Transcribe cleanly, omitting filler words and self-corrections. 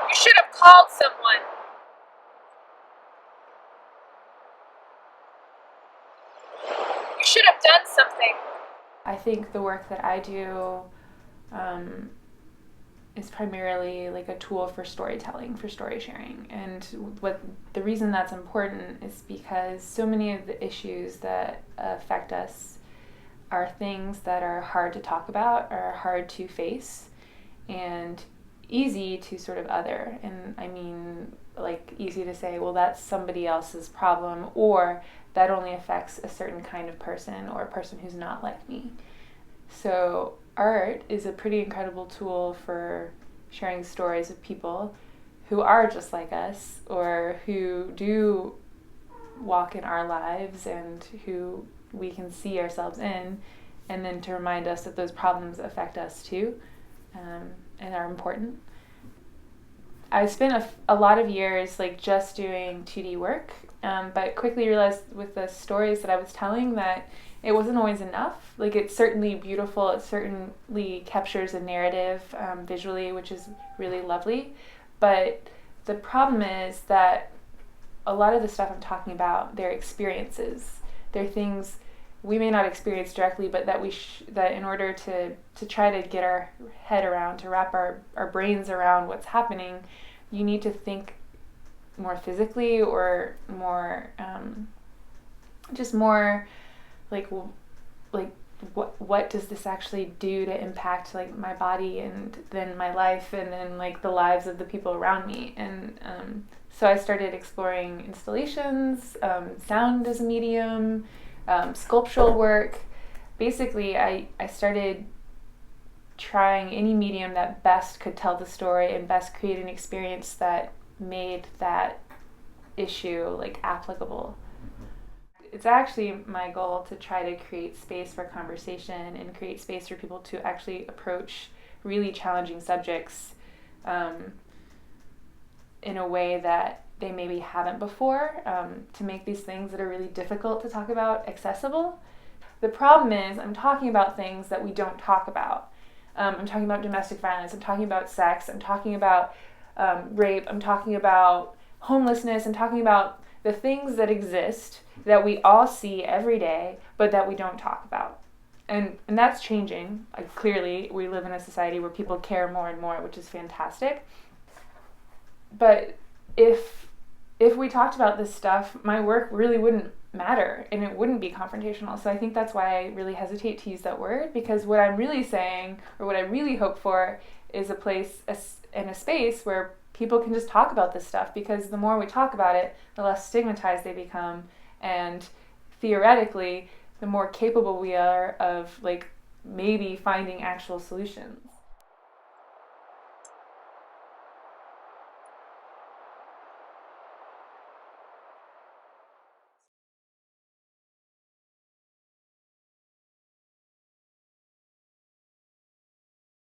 You should have called someone. You should have done something. I think the work that I do um, is primarily like a tool for storytelling, for story sharing. And what the reason that's important is because so many of the issues that affect us are things that are hard to talk about, are hard to face, and easy to sort of other. And I mean, like, easy to say, well, that's somebody else's problem, or that only affects a certain kind of person or a person who's not like me. So art is a pretty incredible tool for sharing stories of people who are just like us or who do walk in our lives and who we can see ourselves in, and then to remind us that those problems affect us too, and are important. I spent a lot of years like just doing 2D work, but quickly realized with the stories that I was telling that it wasn't always enough. Like, it's certainly beautiful, it certainly captures a narrative visually, which is really lovely, but the problem is that a lot of the stuff I'm talking about, they're experiences. They're things we may not experience directly, but that that in order to try to get our head around, to wrap our brains around what's happening, you need to think more physically or more just more like what does this actually do to impact like my body and then my life and then like the lives of the people around me. And so I started exploring installations, sound as a medium, sculptural work. Basically, I started trying any medium that best could tell the story and best create an experience that made that issue like applicable. It's actually my goal to try to create space for conversation and create space for people to actually approach really challenging subjects in a way that they maybe haven't before, to make these things that are really difficult to talk about accessible. The problem is I'm talking about things that we don't talk about. I'm talking about domestic violence, I'm talking about sex, I'm talking about rape, I'm talking about homelessness, I'm talking about the things that exist that we all see every day, but that we don't talk about. And that's changing. Like, clearly, we live in a society where people care more and more, which is fantastic. But if we talked about this stuff, my work really wouldn't matter and it wouldn't be confrontational. So I think that's why I really hesitate to use that word, because what I'm really saying, or what I really hope for, is a place and a space where people can just talk about this stuff, because the more we talk about it, the less stigmatized they become, and theoretically, the more capable we are of like maybe finding actual solutions.